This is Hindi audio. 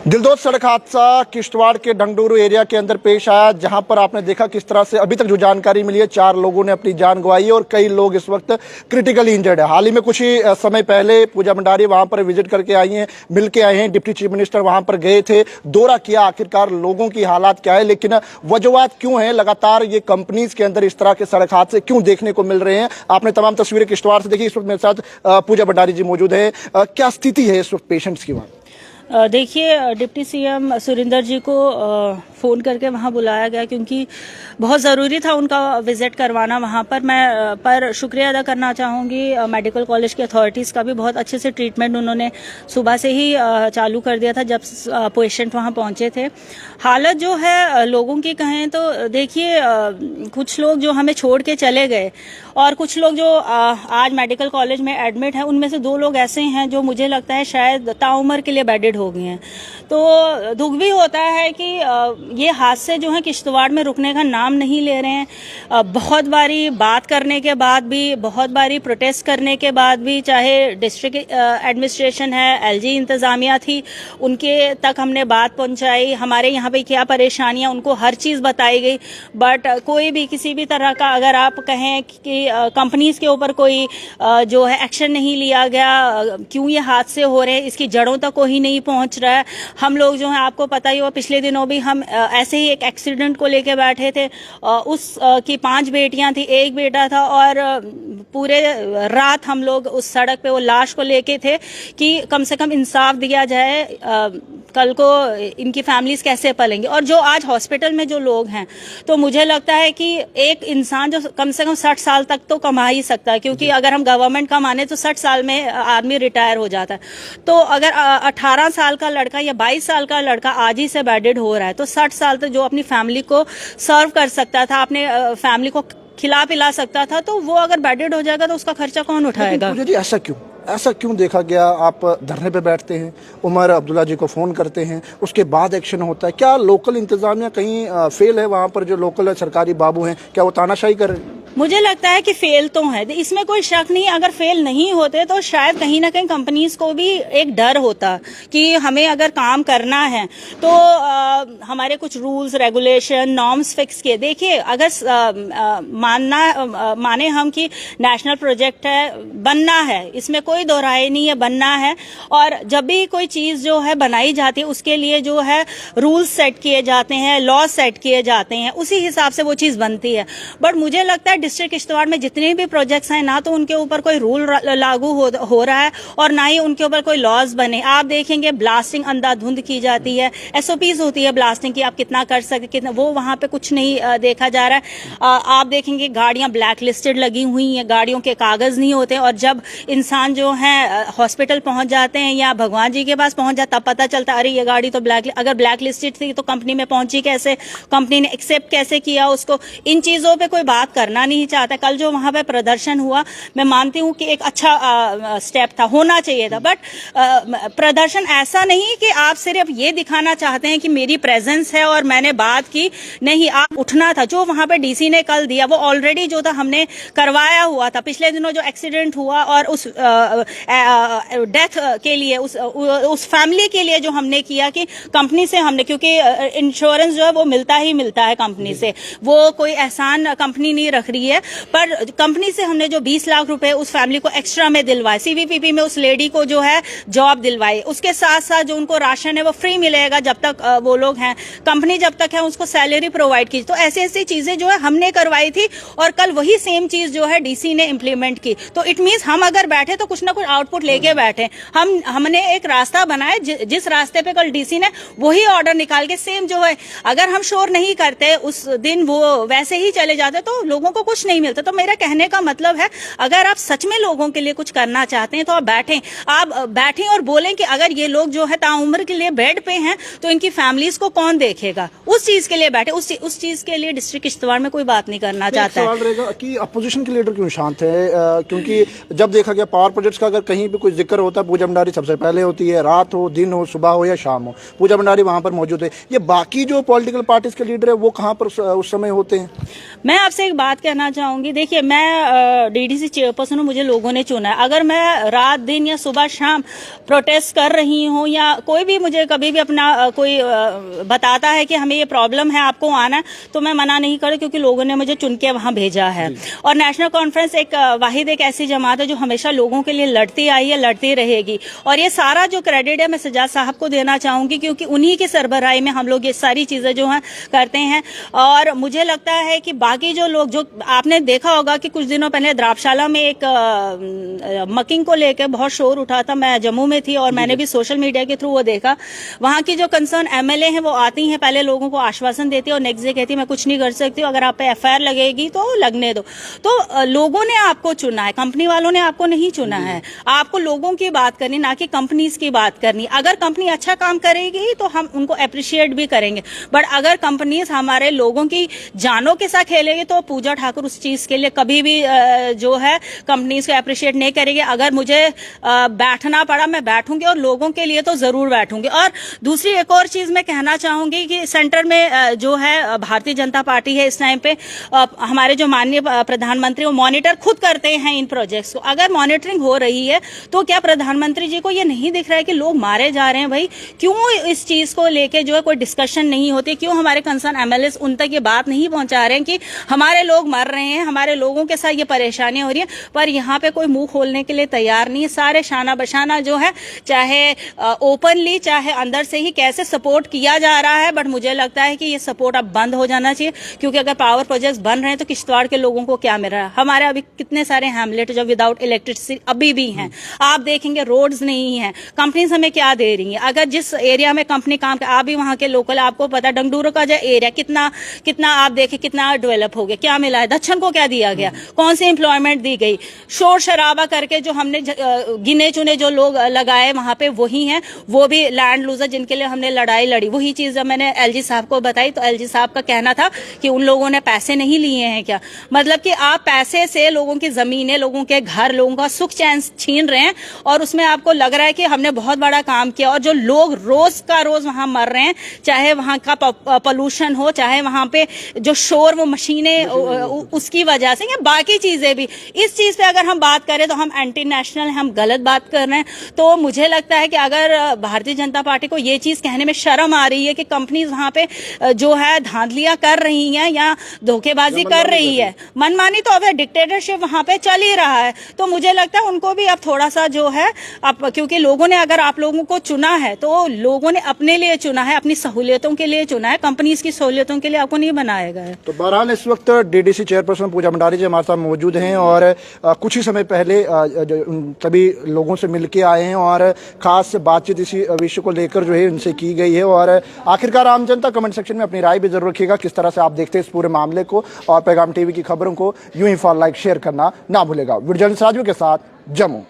दिलदोज सड़क हादसा किश्तवाड़ के डंगडोरू एरिया के अंदर पेश आया, जहां पर आपने देखा किस तरह से अभी तक जो जानकारी मिली है 4 लोगों ने अपनी जान गंवाई है और कई लोग इस वक्त क्रिटिकली इंजर्ड है। हाल ही में कुछ ही समय पहले पूजा भंडारी वहां पर विजिट करके आई हैं, मिल के आए हैं। डिप्टी चीफ मिनिस्टर वहां पर गए थे, दौरा किया आखिरकार लोगों की हालात क्या है, लेकिन वजूहात क्यों है लगातार ये कंपनीज के अंदर इस तरह के सड़क हादसे क्यों देखने को मिल रहे हैं। आपने तमाम तस्वीरें किश्तवाड़ से देखी। इस वक्त मेरे साथ पूजा भंडारी जी मौजूद है। क्या स्थिति है इस वक्त पेशेंट्स की वहां? देखिए, डिप्टी सीएम सुरिंदर जी को फ़ोन करके वहाँ बुलाया गया क्योंकि बहुत ज़रूरी था उनका विज़िट करवाना वहाँ पर। मैं पर शुक्रिया अदा करना चाहूँगी मेडिकल कॉलेज की अथॉरिटीज़ का भी। बहुत अच्छे से ट्रीटमेंट उन्होंने सुबह से ही चालू कर दिया था जब पेशेंट वहाँ पहुँचे थे। हालत जो है लोगों की कहें तो देखिए, कुछ लोग जो हमें छोड़ के चले गए और कुछ लोग जो आज मेडिकल कॉलेज में एडमिट हैं, उनमें से 2 लोग ऐसे हैं जो मुझे लगता है शायद ताउम्र के लिए बेडेड हो गए हैं। तो दुख भी होता है कि ये हादसे जो हैं किश्तवाड़ में रुकने का नाम नहीं ले रहे हैं। बहुत बारी बात करने के बाद भी, बहुत बारी प्रोटेस्ट करने के बाद भी, चाहे डिस्ट्रिक्ट एडमिनिस्ट्रेशन है, एलजी इंतजामिया थी, उनके तक हमने बात पहुंचाई, हमारे यहाँ पे क्या परेशानियां, उनको हर चीज़ बताई गई। बट कोई भी किसी भी तरह का अगर आप कहें कि कंपनीज के ऊपर कोई जो है एक्शन नहीं लिया गया, क्यों ये हादसे हो रहे हैं इसकी जड़ों तक कोई नहीं पहुंच रहा है। हम लोग जो है, आपको पता ही हो, पिछले दिनों भी हम ऐसे ही एक एक्सीडेंट को लेके बैठे थे। उस की 5 बेटियां थी, 1 बेटा था और पूरे रात हम लोग उस सड़क पे वो लाश को लेके थे कि कम से कम इंसाफ दिया जाए। कल को इनकी फैमिलीज कैसे पलेंगी। और जो आज हॉस्पिटल में जो लोग हैं, तो मुझे लगता है कि एक इंसान जो कम से कम 60 साल तक तो कमा ही सकता है, क्योंकि अगर हम गवर्नमेंट का माने तो 60 साल में आदमी रिटायर हो जाता है। तो अगर 18 साल का लड़का या 22 साल का लड़का आज ही से बेडेड हो रहा है, तो 60 साल तक जो अपनी फैमिली को सर्व कर सकता था, अपने फैमिली को खिला पिला सकता था, तो वो अगर बेडेड हो जाएगा तो उसका खर्चा कौन उठाएगा? ऐसा क्यों देखा गया? आप धरने पे बैठते हैं, उमर अब्दुल्ला जी को फ़ोन करते हैं, उसके बाद एक्शन होता है। क्या लोकल इंतजामिया कहीं फेल है? वहाँ पर जो लोकल सरकारी बाबू हैं, क्या वो तानाशाही कर रहे हैं? मुझे लगता है कि फेल तो है, इसमें कोई शक नहीं। अगर फेल नहीं होते तो शायद कहीं ना कहीं कंपनीज को भी एक डर होता कि हमें अगर काम करना है तो हमारे कुछ रूल्स रेगुलेशन नॉर्म्स फिक्स किए। देखिए, अगर माने हम कि नेशनल प्रोजेक्ट है, बनना है, इसमें कोई दोहराई नहीं है, बनना है। और जब भी कोई चीज़ जो है बनाई जाती है, उसके लिए जो है रूल्स सेट किए जाते हैं, लॉ सेट किए जाते हैं, उसी हिसाब से वो चीज़ बनती है। बट मुझे लगता है डिस्ट्रिक्ट किश्तवाड़ में जितने भी प्रोजेक्ट्स हैं, ना तो उनके ऊपर कोई रूल लागू हो रहा है और ना ही उनके ऊपर कोई लॉज बने। आप देखेंगे ब्लास्टिंग अंधाधुंध की जाती है, एसओपीज होती है ब्लास्टिंग की, आप कितना कर सकते, कितना, वो वहां पे कुछ नहीं देखा जा रहा है। आप देखेंगे गाड़ियां ब्लैक लिस्टेड लगी हुई हैं, गाड़ियों के कागज नहीं होते, और जब इंसान जो है हॉस्पिटल पहुंच जाते हैं या भगवान जी के पास पहुंच जाता, तब पता चलता अरे ये गाड़ी तो अगर ब्लैक लिस्टेड थी तो कंपनी में पहुंची कैसे, कंपनी ने एक्सेप्ट कैसे किया उसको। इन चीजों पे कोई बात करना नहीं चाहता। कल जो वहां पे प्रदर्शन हुआ, मैं मानती हूं कि एक अच्छा स्टेप था, होना चाहिए था। बट प्रदर्शन ऐसा नहीं कि आप सिर्फ ये दिखाना चाहते हैं कि मेरी प्रेजेंस है और मैंने बात की। नहीं, आप उठना था। जो वहां पे डीसी ने कल दिया वो ऑलरेडी जो था हमने करवाया हुआ था। पिछले दिनों जो एक्सीडेंट हुआ और उस डेथ के लिए, उस फैमिली के लिए जो हमने किया कि कंपनी से हमने, क्योंकि इंश्योरेंस जो है वो मिलता ही मिलता है कंपनी से, वो कोई एहसान कंपनी नहीं रख रही है। पर कंपनी से हमने जो 20 लाख रुपए उस फैमिली को एक्स्ट्रा में दिलवाए, सीवीपीपी में उस लेडी को जो है जॉब दिलवाई, उसके साथ साथ जो उनको राशन है वो फ्री मिलेगा जब तक वो लोग हैं, कंपनी जब तक है उसको सैलरी प्रोवाइड की। तो ऐसी ऐसी चीजें जो है हमने करवाई थी और कल वही सेम चीज जो है डीसी ने इंप्लीमेंट की। तो इट मींस हम अगर बैठे तो कुछ ना कुछ आउटपुट लेके बैठे। हमने एक रास्ता बनाया, जिस रास्ते पे कल डीसी ने वही ऑर्डर निकाल के सेम जो है, अगर हम शोर नहीं करते उस दिन, वो वैसे ही चले जाते, तो लोगों को कुछ नहीं मिलता। तो मेरा कहने का मतलब है, अगर आप सच में लोगों के लिए कुछ करना चाहते हैं तो आप बैठें और बोलें कि अगर ये लोग जो है ताउम्र के लिए बेड पे हैं तो इनकी फैमिलीज को कौन देखेगा। उस चीज के लिए बैठे, उस चीज के लिए डिस्ट्रिक्ट किश्तवाड़ में कोई बात नहीं करना चाहता है। सवाल रहेगा कि अपोजिशन के लीडर क्यों शांत है? क्योंकि जब देखा गया पावर प्रोजेक्ट्स का अगर कहीं भी कोई जिक्र होता है, पूजा भंडारी सबसे पहले होती है, रात हो, दिन हो, सुबह हो या शाम हो, पूजा भंडारी वहां पर मौजूद है। ये बाकी जो पॉलिटिकल पार्टीज के लीडर है वो कहाँ पर उस समय होते हैं? मैं आपसे एक बात कहना कहना चाहूंगी, देखिए मैं डीडीसी चेयरपर्सन हूँ, मुझे लोगों ने चुना है। अगर मैं रात दिन या सुबह शाम प्रोटेस्ट कर रही हूँ या कोई भी मुझे कभी भी अपना कोई बताता है कि हमें ये प्रॉब्लम है, आपको आना है, तो मैं मना नहीं कर, क्योंकि लोगों ने मुझे चुन के वहां भेजा है। और नेशनल कॉन्फ्रेंस एक वाहिद एक ऐसी जमात है जो हमेशा लोगों के लिए लड़ती आई है, लड़ती रहेगी। और ये सारा जो क्रेडिट है मैं सजाद साहब को देना चाहूंगी, क्योंकि उन्हीं की सरबराही में हम लोग ये सारी चीजें जो है करते हैं। और मुझे लगता है कि बाकी जो लोग, जो आपने देखा होगा कि कुछ दिनों पहले द्राबशाला में एक मकिंग को लेकर बहुत शोर उठा था। मैं जम्मू में थी और मैंने भी सोशल मीडिया के थ्रू वो देखा। वहां की जो कंसर्न एमएलए हैं वो आती हैं, पहले लोगों को आश्वासन देती है और नेक्स्ट डे कहती है मैं कुछ नहीं कर सकती हूँ, अगर आप पे एफआईआर लगेगी तो लगने दो। तो लोगों ने आपको चुना है, कंपनी वालों ने आपको नहीं चुना है। आपको लोगों की बात करनी, ना कि कंपनीज की बात करनी। अगर कंपनी अच्छा काम करेगी तो हम उनको अप्रिशिएट भी करेंगे, बट अगर कंपनीज हमारे लोगों की जानों के साथ खेलेगी तो पूजा ठाकुर उस चीज के लिए कभी भी जो है कंपनीज को अप्रिशिएट नहीं करेगी। अगर मुझे बैठना पड़ा मैं बैठूंगी और लोगों के लिए तो जरूर बैठूंगी। और दूसरी एक और चीज मैं कहना चाहूंगी कि सेंटर में जो है भारतीय जनता पार्टी है, इस टाइम पे हमारे जो माननीय प्रधानमंत्री वो मॉनिटर खुद करते हैं इन प्रोजेक्ट्स को। अगर मॉनिटरिंग हो रही है तो क्या प्रधानमंत्री जी को ये नहीं दिख रहा है कि लोग मारे जा रहे हैं? भाई क्यों इस चीज को लेके जो है कोई डिस्कशन नहीं होती? क्यों हमारे कंसर्न एमएलए उन तक ये बात नहीं पहुंचा रहे हैं कि हमारे लोग मर रहे हैं, हमारे लोगों के साथ ये परेशानियां हो रही है? पर यहाँ पे कोई मुंह खोलने के लिए तैयार नहीं है। सारे शाना बशाना जो है, चाहे ओपनली चाहे अंदर से ही कैसे सपोर्ट किया जा रहा है, बट मुझे लगता है कि ये सपोर्ट अब बंद हो जाना चाहिए। क्योंकि अगर पावर प्रोजेक्ट्स बन रहे हैं तो किश्तवाड़ के लोगों को क्या मिल रहा है? हमारे अभी कितने सारे हैमलेट जो विदाउट इलेक्ट्रिसिटी अभी भी हैं, आप देखेंगे रोड्स नहीं है। कंपनीज हमें क्या दे रही है? अगर जिस एरिया में कंपनी काम कर, आप भी वहां के लोकल, आपको पता डंगडूरो का जो एरिया कितना आप देखें कितना डेवलप हो गया, क्या मिला है? दक्षिण को क्या दिया गया? कौन सी एम्प्लॉयमेंट दी गई? शोर शराबा करके जो हमने गिने चुने जो लोग लगाए वहां पे वही हैं, वो भी लैंड लूजर जिनके लिए हमने लड़ाई लड़ी। वही चीज जब मैंने एलजी साहब को बताई तो एलजी साहब का कहना था कि उन लोगों ने पैसे नहीं लिए हैं क्या? मतलब कि आप पैसे से लोगों की जमीनें, लोगों के घर, लोगों का सुख चैन छीन रहे हैं और उसमें आपको लग रहा है कि हमने बहुत बड़ा काम किया। और जो लोग रोज का रोज वहां मर रहे हैं, चाहे वहां का पोल्यूशन हो, चाहे वहां पे जो शोर वो मशीनें उसकी वजह से, या बाकी चीजें भी, इस चीज पे अगर हम बात करें तो हम एंटी नेशनल, हम गलत बात कर रहे हैं। तो मुझे लगता है कि अगर भारतीय जनता पार्टी को ये चीज कहने में शर्म आ रही है कि कंपनीज वहां पे जो है धांधलियां कर रही हैं या धोखेबाजी कर रही है, मनमानी, तो अब डिक्टेटरशिप वहां पे चल ही रहा है। तो मुझे लगता है उनको भी अब थोड़ा सा जो है, अब क्योंकि लोगों ने अगर आप लोगों को चुना है तो लोगों ने अपने लिए चुना है, अपनी सहूलियतों के लिए चुना है, कंपनीज की सहूलियतों के लिए आपको नहीं बनाया गया है। तो बहरहाल इस वक्त डीडीसी चेयरपर्सन पूजा भंडारी जी हमारे साथ मौजूद हैं और कुछ ही समय पहले सभी लोगों से मिलके आए हैं और खास बातचीत इसी विषय को लेकर जो है उनसे की गई है। और आखिरकार आम जनता कमेंट सेक्शन में अपनी राय भी जरूर रखिएगा किस तरह से आप देखते हैं इस पूरे मामले को, और पैगाम टीवी की खबरों को यूं ही फॉलो, लाइक, शेयर करना ना भूलेगा। वीडियो जर्नलिस्ट राजू के साथ जम्मू।